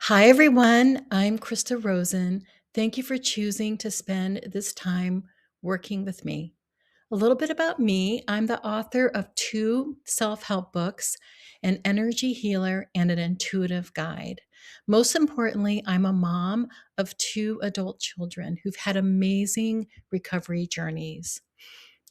Hi, everyone. I'm Krista Rosen. Thank you for choosing to spend this time working with me. A little bit about me: I'm the author of two self help books, an energy healer, and an intuitive guide. Most importantly, I'm a mom of two adult children who've had amazing recovery journeys.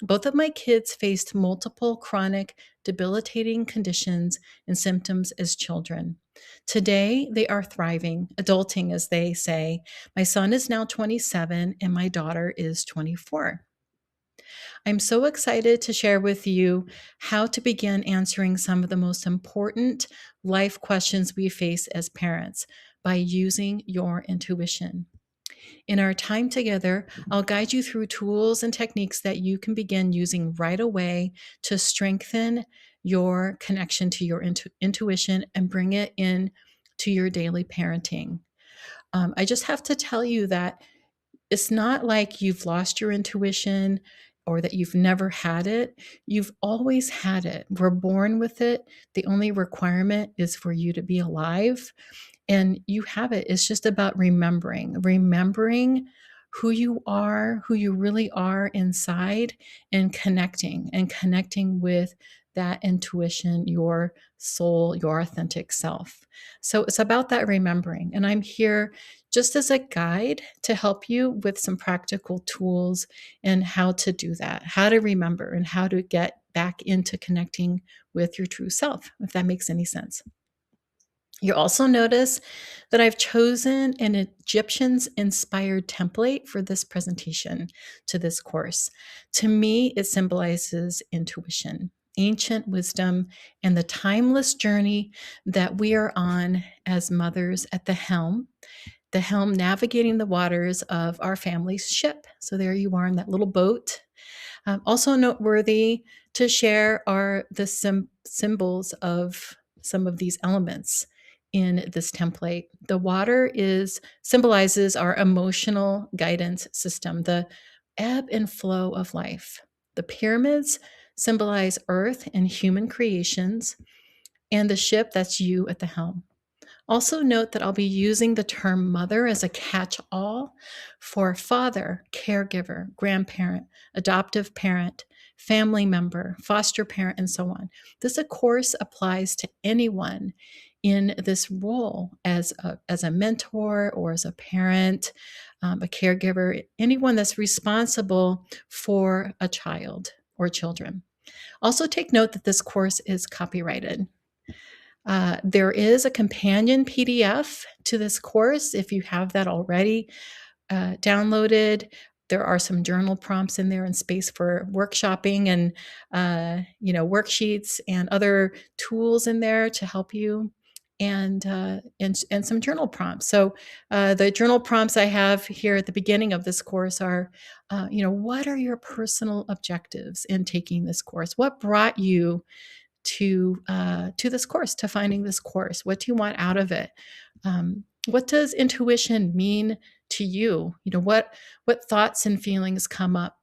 Both of my kids faced multiple chronic, debilitating conditions and symptoms as children. Today, they are thriving, adulting, as they say. My son is now 27 and my daughter is 24. I'm so excited to share with you how to begin answering some of the most important life questions we face as parents by using your intuition. In our time together, I'll guide you through tools and techniques that you can begin using right away to strengthen your connection to your intuition and bring it in to your daily parenting. I just have to tell you that it's not like you've lost your intuition or that you've never had it. You've always had it. We're born with it. The only requirement is for you to be alive, and you have it. It's just about remembering who you really are inside, and connecting with that intuition, your soul, your authentic self. So it's about that remembering. And I'm here just as a guide to help you with some practical tools and how to do that, how to remember, and how to get back into connecting with your true self, if that makes any sense. You'll also notice that I've chosen an Egyptians inspired template for this presentation to this course. To me, it symbolizes intuition, ancient wisdom, and the timeless journey that we are on as mothers at the helm navigating the waters of our family's ship. So there you are in that little boat. Also noteworthy to share are the symbols of some of these elements in this template. The water symbolizes our emotional guidance system, the ebb and flow of life. The pyramids symbolize earth and human creations, and the ship, that's you at the helm. Also note that I'll be using the term mother as a catch-all for father, caregiver, grandparent, adoptive parent, family member, foster parent, and so on. This, of course, applies to anyone in this role as a mentor or as a parent, a caregiver, anyone that's responsible for a child or children. Also take note that this course is copyrighted. There is a companion PDF to this course if you have that already downloaded. There are some journal prompts in there and space for workshopping and worksheets and other tools in there to help you, and some journal prompts. So the journal prompts I have here at the beginning of this course are, what are your personal objectives in taking this course? What brought you to this course, to finding this course? What do you want out of it? What does intuition mean to you? What thoughts and feelings come up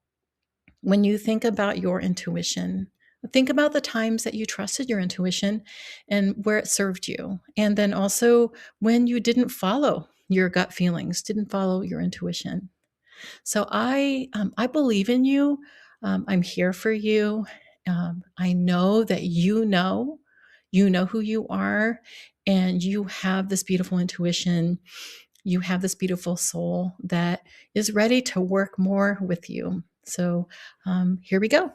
when you think about your intuition? Think about the times that you trusted your intuition and where it served you. And then also when you didn't follow your gut feelings, didn't follow your intuition. So I believe in you. I'm here for you. I know that you know who you are, and you have this beautiful intuition. You have this beautiful soul that is ready to work more with you. So here we go.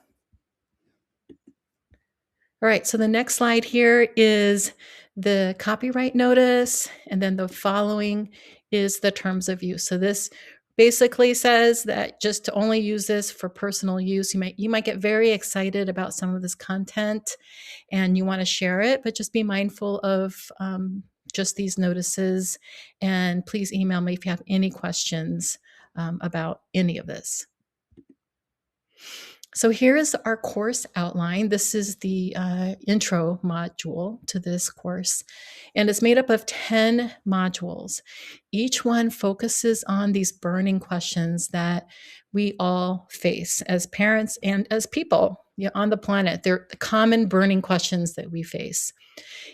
All right, so the next slide here is the copyright notice, and then the following is the terms of use. So this basically says that just to only use this for personal use. You might get very excited about some of this content and you want to share it, but just be mindful of just these notices, and please email me if you have any questions about any of this. So here is our course outline. This is the intro module to this course, and it's made up of 10 modules. Each one focuses on these burning questions that we all face as parents and as people. on the planet. They're the common burning questions that we face.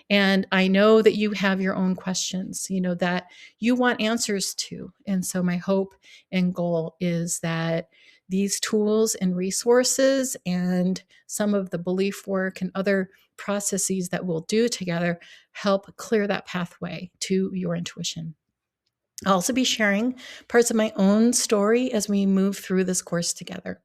And I know that you have your own questions, that you want answers to. And so my hope and goal is that these tools and resources and some of the belief work and other processes that we'll do together help clear that pathway to your intuition. I'll also be sharing parts of my own story as we move through this course together.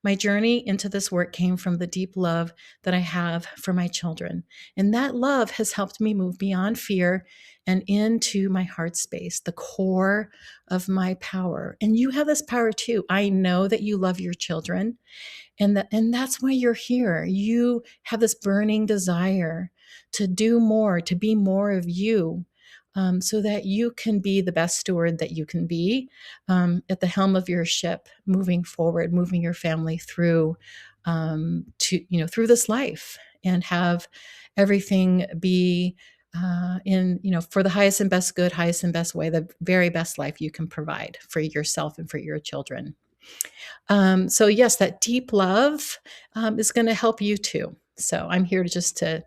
My journey into this work came from the deep love that I have for my children. And that love has helped me move beyond fear and into my heart space, the core of my power. And you have this power too. I know that you love your children. And that's why you're here. You have this burning desire to do more, to be more of you, so that you can be the best steward that you can be, at the helm of your ship, moving forward, moving your family through, through this life, and have everything be for the highest and best good, highest and best way, the very best life you can provide for yourself and for your children. So yes, that deep love is going to help you too. So I'm here to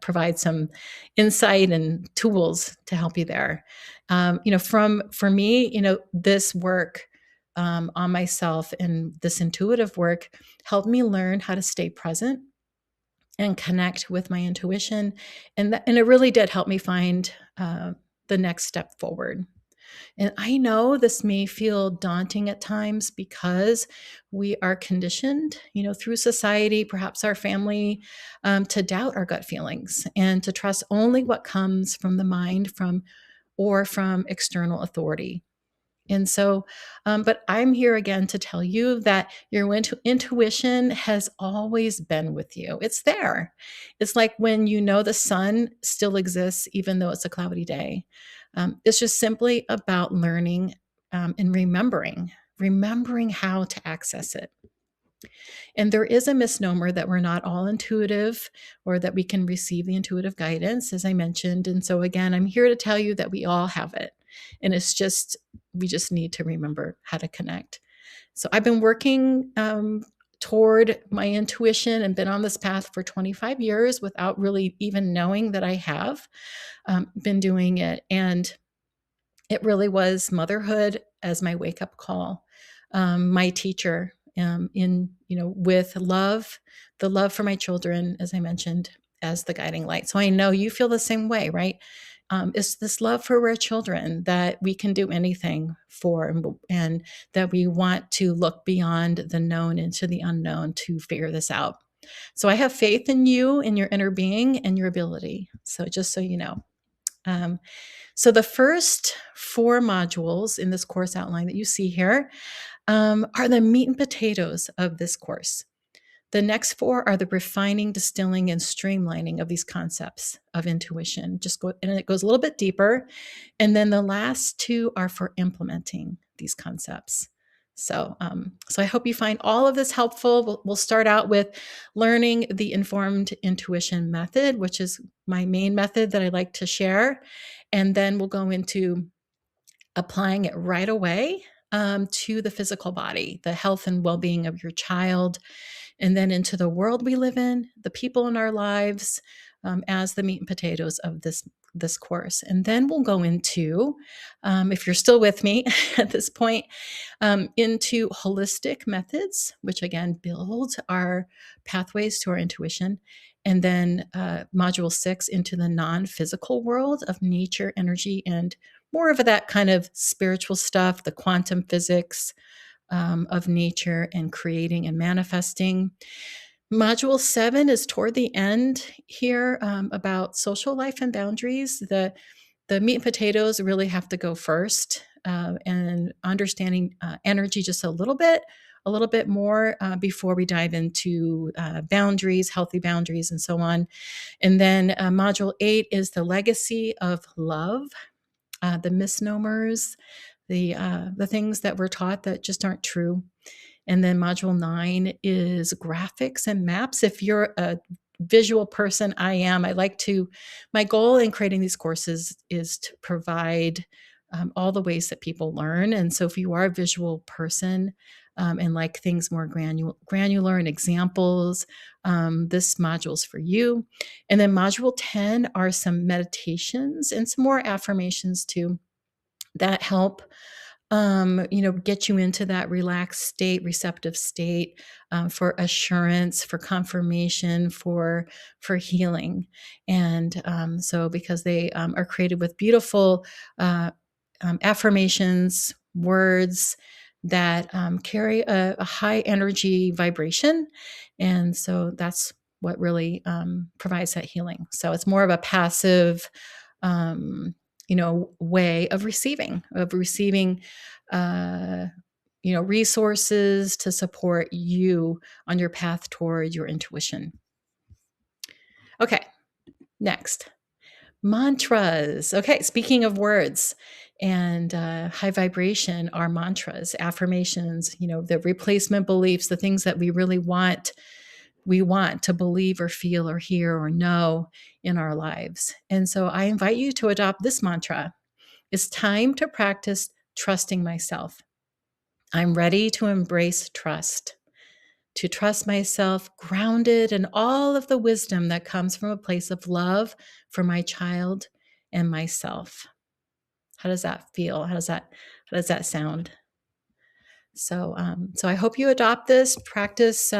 provide some insight and tools to help you there. For me, this work on myself and this intuitive work helped me learn how to stay present and connect with my intuition, and it really did help me find the next step forward. And I know this may feel daunting at times because we are conditioned, through society, perhaps our family, to doubt our gut feelings and to trust only what comes from the mind, from external authority. And so, but I'm here again to tell you that your intuition has always been with you. It's there. It's like when the sun still exists, even though it's a cloudy day. It's just simply about learning and remembering how to access it. And there is a misnomer that we're not all intuitive, or that we can receive the intuitive guidance, as I mentioned. And so, again, I'm here to tell you that we all have it. And we just need to remember how to connect. So I've been working toward my intuition and been on this path for 25 years without really even knowing that I have been doing it. And it really was motherhood as my wake-up call. My teacher, with love, the love for my children, as I mentioned, as the guiding light. So I know you feel the same way, right? It's this love for our children that we can do anything for, and that we want to look beyond the known into the unknown to figure this out. So I have faith in you, in your inner being, and your ability. So just so you know. So the first 4 modules in this course outline that you see here are the meat and potatoes of this course. The next 4 are the refining, distilling, and streamlining of these concepts of intuition. And it goes a little bit deeper. And then the last 2 are for implementing these concepts. So I hope you find all of this helpful. We'll start out with learning the informed intuition method, which is my main method that I like to share. And then we'll go into applying it right away to the physical body, the health and well-being of your child, and then into the world we live in, the people in our lives, as the meat and potatoes of this course. And then we'll go into, if you're still with me at this point, into holistic methods, which again build our pathways to our intuition. And then module 6 into the non-physical world of nature, energy, and more of that kind of spiritual stuff, the quantum physics of nature and creating and manifesting. Module 7 is toward the end here, about social life and boundaries. The meat and potatoes really have to go first, and understanding energy just a little bit more before we dive into boundaries, healthy boundaries, and so on. And then module 8 is the legacy of love, the misnomers, the things that we're taught that just aren't true. And then module 9 is graphics and maps. If you're a visual person, my goal in creating these courses is to provide all the ways that people learn. And so if you are a visual person, and like things more granular and examples, this module is for you. And then module 10 are some meditations and some more affirmations too that help get you into that relaxed state, receptive state, for assurance, for confirmation, for healing. And so because they are created with beautiful affirmations, words that carry a high energy vibration. And so that's what really provides that healing. So it's more of a passive way of receiving uh, resources to support you on your path toward your intuition. Okay, next, mantras. Okay, speaking of words and high vibration, are mantras, affirmations, the replacement beliefs, the things that we really want. We want to believe or feel or hear or know in our lives. And so I invite you to adopt this mantra. It's time to practice trusting myself. I'm ready to embrace trust, to trust myself grounded in all of the wisdom that comes from a place of love for my child and myself. How does that feel? How does that sound? So I hope you adopt this, practice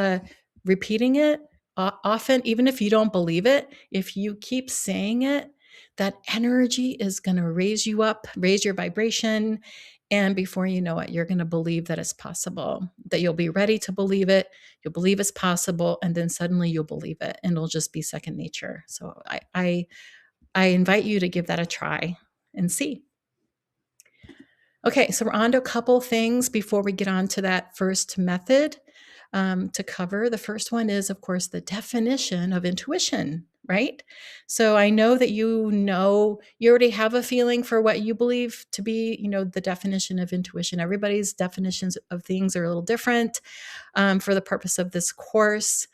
repeating it often, even if you don't believe it. If you keep saying it, that energy is going to raise you up, raise your vibration. And before you know it, you're going to believe that it's possible, that you'll be ready to believe it. You'll believe it's possible. And then suddenly you'll believe it and it'll just be second nature. So I invite you to give that a try and see. Okay, so we're on to a couple things before we get on to that first method to cover. The first one is, of course, the definition of intuition, right? So I know that you already have a feeling for what you believe to be, the definition of intuition. Everybody's definitions of things are a little different. For the purpose of this course,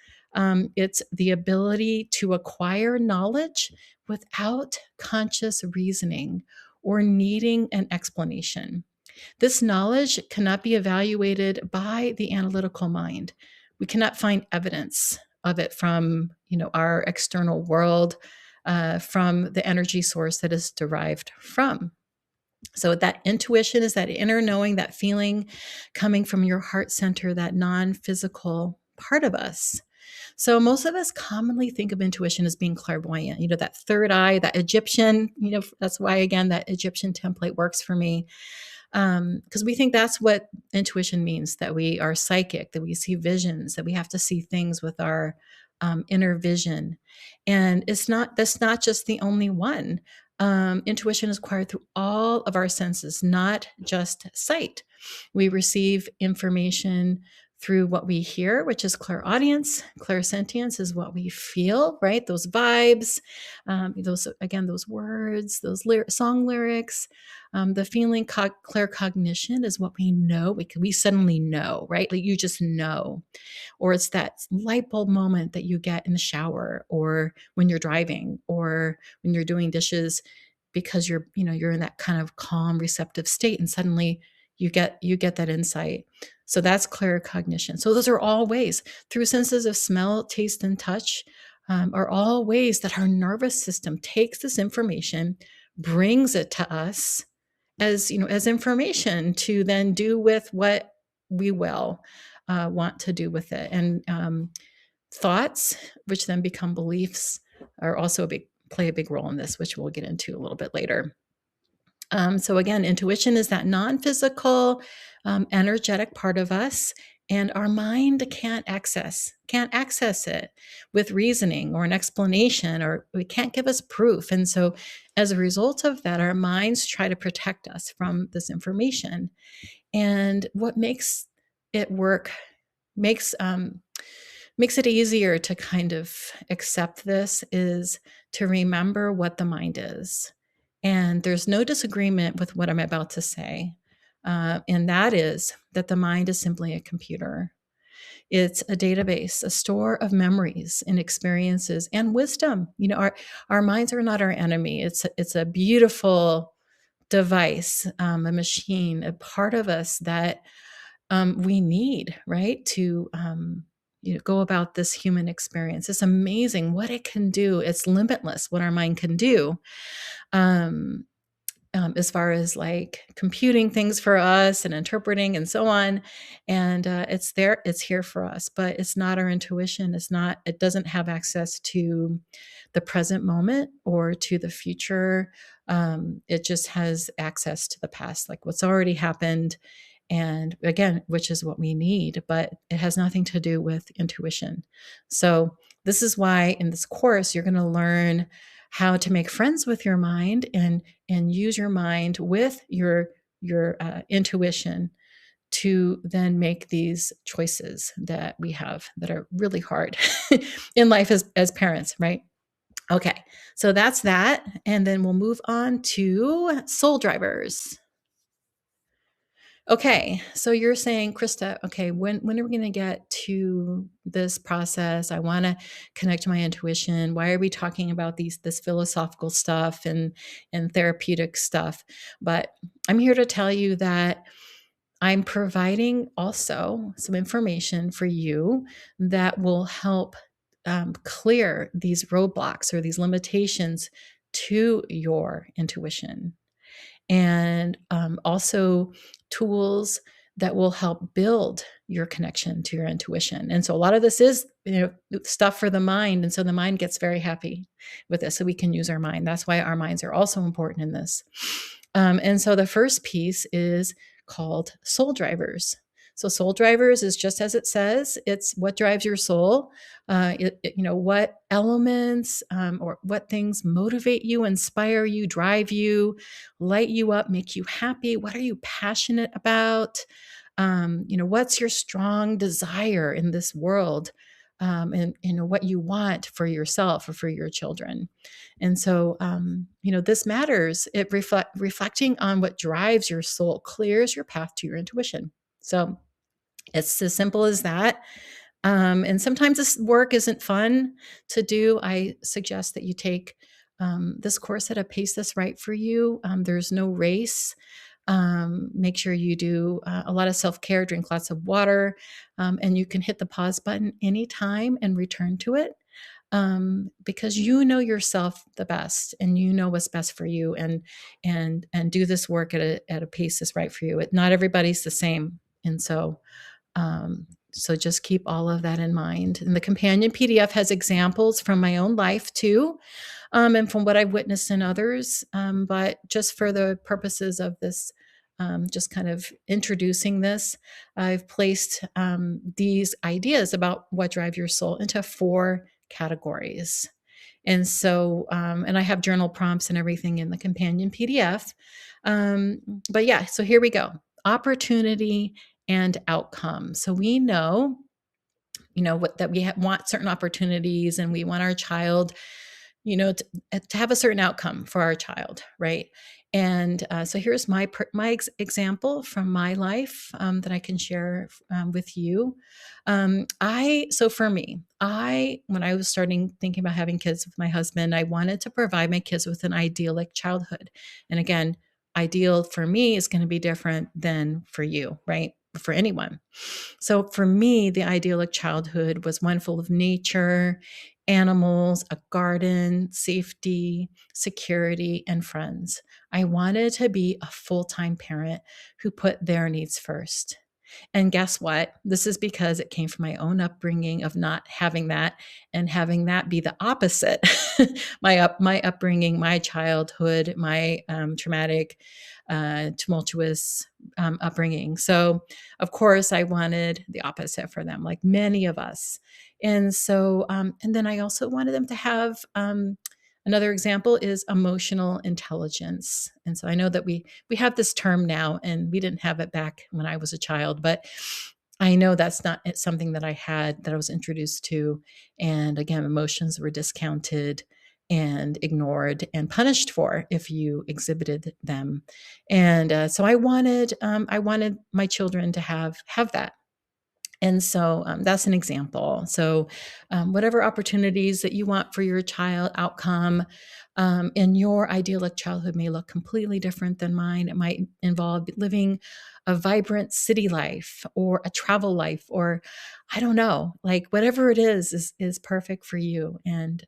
it's the ability to acquire knowledge without conscious reasoning or needing an explanation. This knowledge cannot be evaluated by the analytical mind. We cannot find evidence of it from, our external world, from the energy source that is derived from. So that intuition is that inner knowing, that feeling coming from your heart center, that non-physical part of us. So most of us commonly think of intuition as being clairvoyant, that third eye, that Egyptian, that's why, again, that Egyptian template works for me. Because we think that's what intuition means, that we are psychic, that we see visions, that we have to see things with our inner vision. And that's not just the only one. Intuition is acquired through all of our senses, not just sight. We receive information through what we hear, which is clairaudience. Clairsentience is what we feel, right? Those vibes, those words, those song lyrics. The feeling, claircognition is what we know. We suddenly know, right? Like you just know. Or it's that light bulb moment that you get in the shower or when you're driving or when you're doing dishes, because you're in that kind of calm, receptive state, and suddenly you get that insight. So that's claircognition. So those are all ways through senses of smell, taste, and touch, are all ways that our nervous system takes this information, brings it to us as information to then do with what we will want to do with it. And thoughts, which then become beliefs, are also play a big role in this, which we'll get into a little bit later. So again, intuition is that non-physical, energetic part of us, and our mind can't access it with reasoning or an explanation, or it can't give us proof. And so as a result of that, our minds try to protect us from this information. And what makes it work, makes it easier to kind of accept this, is to remember what the mind is. And there's no disagreement with what I'm about to say. And that is that the mind is simply a computer. It's a database, a store of memories and experiences and wisdom. Our minds are not our enemy. It's a beautiful device, a machine, a part of us that we need, right, to go about this human experience. It's amazing what it can do. It's limitless what our mind can do. Um, as far as like computing things for us and interpreting and so on. And it's there, it's here for us, but it's not our intuition. It doesn't have access to the present moment or to the future. It just has access to the past, like what's already happened. And again, which is what we need, but it has nothing to do with intuition. So, this is why in this course, you're going to learn how to make friends with your mind and use your mind with your intuition to then make these choices that we have that are really hard in life as parents, right? Okay, so that's that, and then we'll move on to soul drivers. Okay, so you're saying, Krista, okay, when are we going to get to this process? I want to connect to my intuition. Why are we talking about this philosophical stuff and therapeutic stuff? But I'm here to tell you that I'm providing also some information for you that will help clear these roadblocks or these limitations to your intuition, and also tools that will help build your connection to your intuition. And so a lot of this is, stuff for the mind. And so the mind gets very happy with this. So we can use our mind. That's why our minds are also important in this. And so the first piece is called soul drivers. So soul drivers is just as it says. It's what drives your soul. What elements or what things motivate you, inspire you, drive you, light you up, make you happy. What are you passionate about? What's your strong desire in this world? And what you want for yourself or for your children. And so, this matters. It reflecting on what drives your soul clears your path to your intuition. So it's as simple as that. And sometimes this work isn't fun to do. I suggest that you take this course at a pace that's right for you. There's no race. Make sure you do a lot of self-care, drink lots of water, and you can hit the pause button anytime and return to it, because you know yourself the best and you know what's best for you, and do this work at a pace that's right for you. Not everybody's the same. And so just keep all of that in mind. And the companion PDF has examples from my own life too, and from what I've witnessed in others. But just for the purposes of this, just kind of introducing this, I've placed these ideas about what drive your soul into 4 categories. And so, and I have journal prompts and everything in the companion PDF. But yeah, so here we go. Opportunity and outcome. So we know, that we want certain opportunities, and we want our child, to have a certain outcome for our child, right? And so here's my example from my life that I can share with you. So for me, when I was thinking about having kids with my husband, I wanted to provide my kids with an idyllic childhood. And again, ideal for me is going to be different than for you, right? For anyone. So for me, the idyllic childhood was one full of nature, animals, a garden, safety, security, and friends. I wanted to be a full-time parent who put their needs first. And guess what? This is because it came from my own upbringing of not having that, and having that be the opposite. My upbringing, my childhood, my traumatic, tumultuous upbringing. So, of course, I wanted the opposite for them, like many of us. And so, and then I also wanted them to have. Another example is emotional intelligence. And so I know that we have this term now, and we didn't have it back when I was a child, but I know that's not something that I was introduced to. And again, emotions were discounted and ignored and punished for if you exhibited them. And so I wanted my children to have that. And so that's an example. So whatever opportunities that you want for your child outcome, And your idyllic childhood may look completely different than mine. It might involve living a vibrant city life or a travel life, or I don't know, like whatever it is perfect for you. And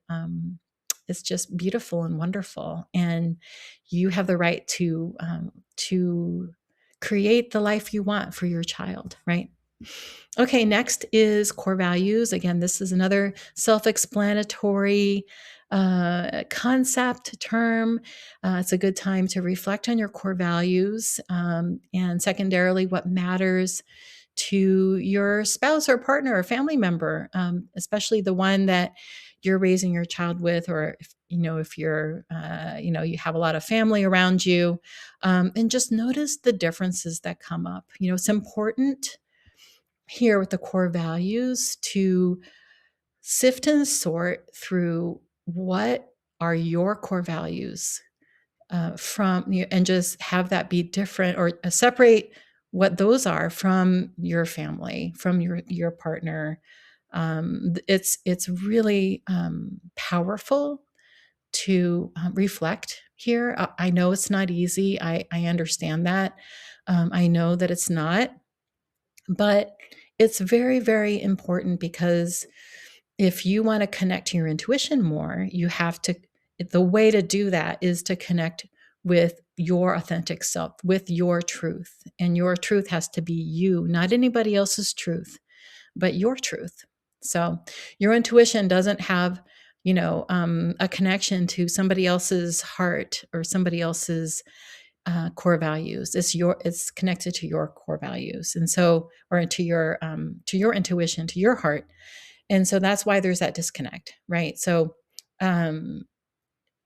it's just beautiful and wonderful. And you have the right to create the life you want for your child, right? Okay, next is core values. Again, this is another self explanatory concept term. It's a good time to reflect on your core values, and secondarily, what matters to your spouse or partner or family member, especially the one that you're raising your child with, or if you're, you have a lot of family around you, and just notice the differences that come up. It's important here with the core values to sift and sort through what are your core values, and just have that be different, or separate what those are from your family, from your partner. It's really powerful to reflect here. I know it's not easy. I understand that. I know that it's not, but it's very, very important, because if you want to connect to your intuition more, the way to do that is to connect with your authentic self, with your truth. And your truth has to be you, not anybody else's truth, but your truth. So your intuition doesn't have, a connection to somebody else's heart or somebody else's core values. It's connected to your core values, and so, or to your intuition, to your heart. And so that's why there's that disconnect, right? Um,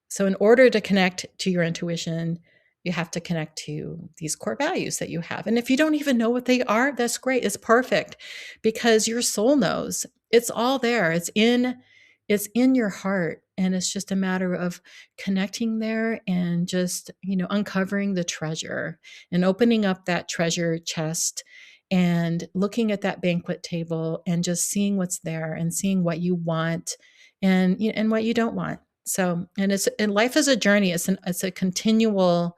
so in order to connect to your intuition, you have to connect to these core values that you have. And if you don't even know what they are, that's great. It's perfect, because your soul knows. It's all there. It's in your heart. And it's just a matter of connecting there and just, uncovering the treasure and opening up that treasure chest and looking at that banquet table and just seeing what's there and seeing what you want and what you don't want. So, and life is a journey. It's a continual.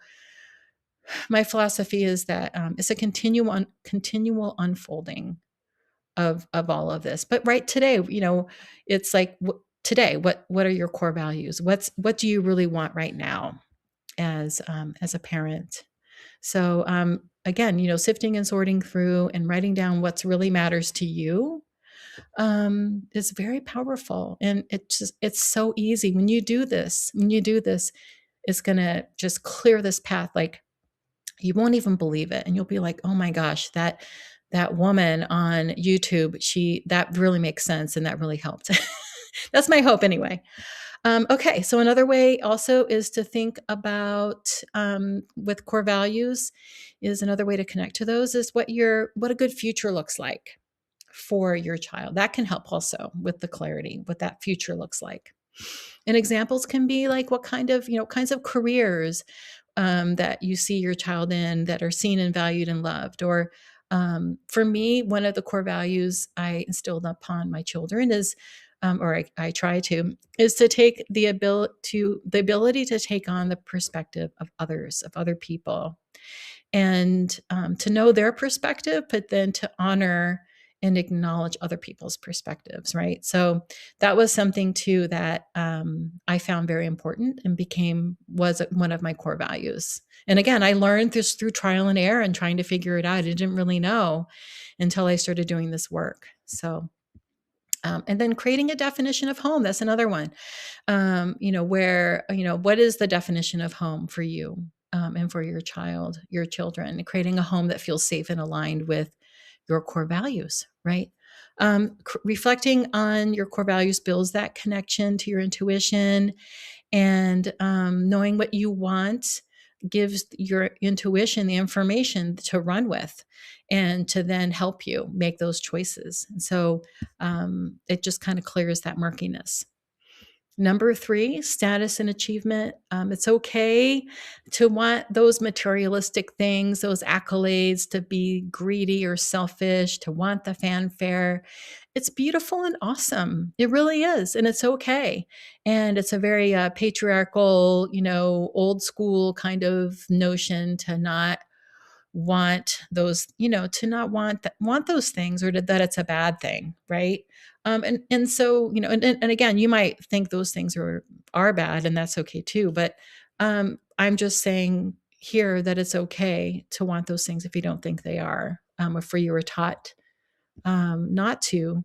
My philosophy is that it's a continual unfolding of all of this. But right today, it's like today. What are your core values? What do you really want right now as a parent? So again, sifting and sorting through and writing down what's really matters to you is very powerful. And it's so easy when you do this, it's going to just clear this path. Like, you won't even believe it. And you'll be like, oh my gosh, that woman on YouTube, that really makes sense. And that really helped. That's my hope anyway. Okay. So another way also is to think about, with core values, is another way to connect to those is what a good future looks like for your child. That can help also with the clarity, what that future looks like. And examples can be like what kinds of careers that you see your child in that are seen and valued and loved. Or for me, one of the core values I instilled upon my children is, or I try to, is to take the ability to take on the perspective of others, of other people, and to know their perspective, but then to honor and acknowledge other people's perspectives, right? So that was something too that I found very important and was one of my core values. And again, I learned this through trial and error and trying to figure it out. I didn't really know until I started doing this work. So, and then creating a definition of home. That's another one. What is the definition of home for you, and for your children, creating a home that feels safe and aligned with your core values, right? Reflecting on your core values builds that connection to your intuition, and knowing what you want gives your intuition the information to run with and to then help you make those choices. And so it just kind of clears that murkiness. Number 3, status and achievement. It's okay to want those materialistic things, those accolades, to be greedy or selfish, to want the fanfare. it's beautiful and awesome. It really is. And it's okay. And it's a very patriarchal, old school kind of notion to not want those, to not want those things, or that it's a bad thing, right? And so, and again, you might think those things are bad, and that's okay too. But I'm just saying here that it's okay to want those things if you don't think they are, if you were taught not to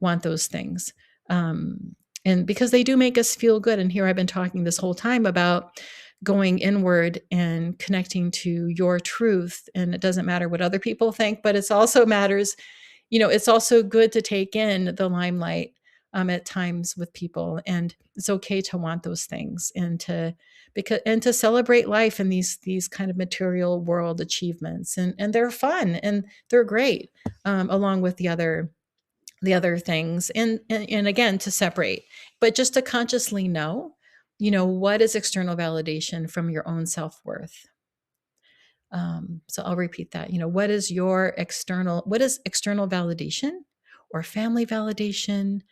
want those things. And because they do make us feel good. And here I've been talking this whole time about going inward and connecting to your truth. And it doesn't matter what other people think, but it's also matters, it's also good to take in the limelight at times with people. And it's okay to want those things, and to celebrate life and these kind of material world achievements. And they're fun and they're great, along with the other things. And again, to separate, but just to consciously know, what is external validation from your own self-worth. So I'll repeat that. What is external validation or family validation?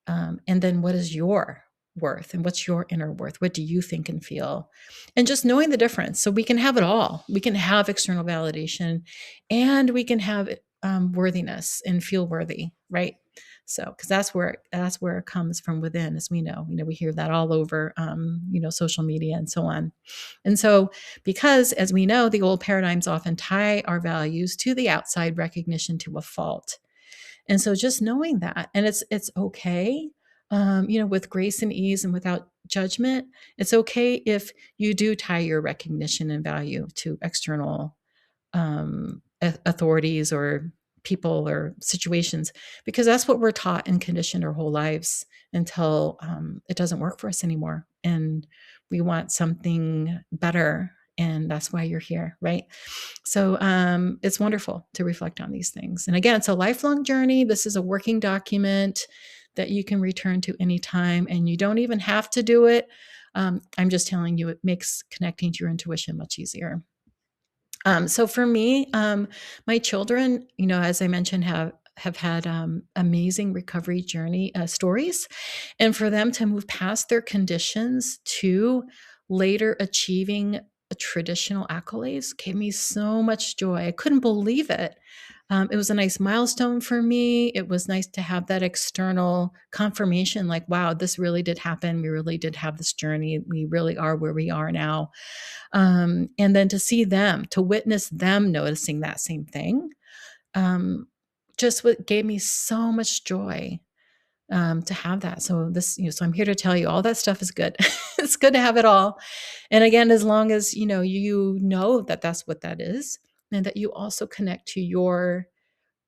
And then what is your worth, and what's your inner worth? What do you think and feel? And just knowing the difference. So we can have it all. We can have external validation, and we can have worthiness and feel worthy, right? So, because that's where it comes from within, as we know. We hear that all over, social media and so on. And so, because as we know, the old paradigms often tie our values to the outside recognition, to a fault. And so just knowing that, and it's okay, with grace and ease and without judgment. It's okay if you do tie your recognition and value to external authorities or people or situations, because that's what we're taught and conditioned our whole lives, until it doesn't work for us anymore. And we want something better. And that's why you're here, right? So it's wonderful to reflect on these things. And again, it's a lifelong journey. This is a working document that you can return to anytime, and you don't even have to do it. I'm just telling you, it makes connecting to your intuition much easier. So for me, my children, as I mentioned, have had amazing recovery journey stories, and for them to move past their conditions to later achieving traditional accolades gave me so much joy. I couldn't believe it. It was a nice milestone for me. It was nice to have that external confirmation, like, wow, this really did happen. We really did have this journey. We really are where we are now. And then to see them, to witness them noticing that same thing, just what gave me so much joy, to have that. So so I'm here to tell you all that stuff is good. It's good to have it all. And again, as long as, you know that that's what that is, and that you also connect to your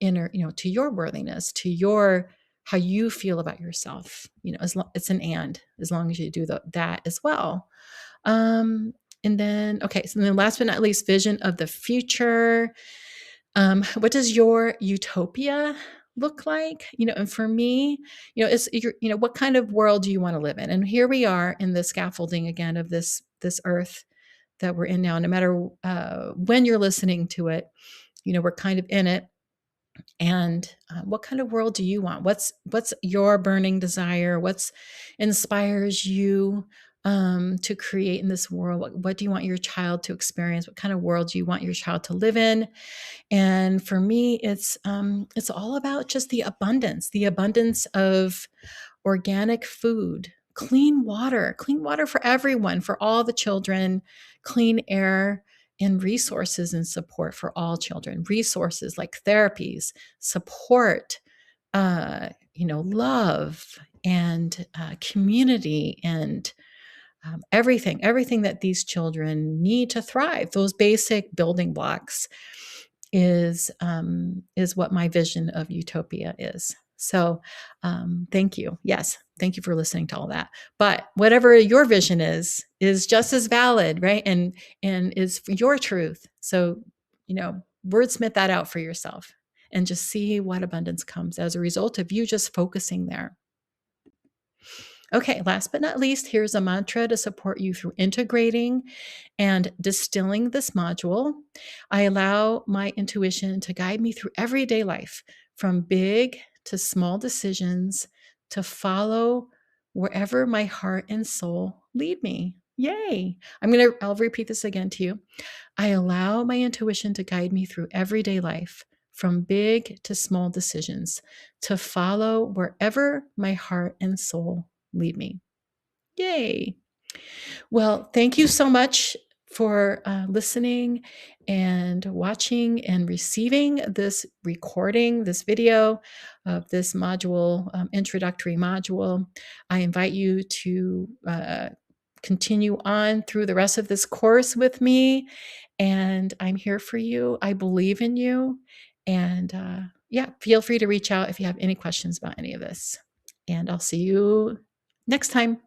inner, to your worthiness, to your, how you feel about yourself, it's an and, as long as you do that as well. And then, okay, so then last but not least, vision of the future. What does your utopia look like? And for me, what kind of world do you want to live in? And here we are in the scaffolding again of this earth that we're in now. No matter when you're listening to it, we're kind of in it. And what kind of world do you want? What's your burning desire? What's inspires you to create in this world? What do you want your child to experience? What kind of world do you want your child to live in? And for me, it's all about just the abundance of organic food, clean water for everyone, for all the children, clean air, and resources and support for all children. Resources like therapies, support, love, and community, and everything that these children need to thrive. Those basic building blocks is what my vision of utopia is. So thank you. Yes, thank you for listening to all that. But whatever your vision is just as valid, right? And is your truth. So, wordsmith that out for yourself, and just see what abundance comes as a result of you just focusing there. Okay, last but not least, here's a mantra to support you through integrating and distilling this module. I allow my intuition to guide me through everyday life, from big to small decisions to follow wherever my heart and soul lead me. Yay. I'll repeat this again to you. I allow my intuition to guide me through everyday life, from big to small decisions, to follow wherever my heart and soul lead me. Yay. Well, thank you so much for listening and watching and receiving this recording, this video of this module, introductory module. I invite you to continue on through the rest of this course with me. And I'm here for you. I believe in you. And yeah, feel free to reach out if you have any questions about any of this. And I'll see you next time.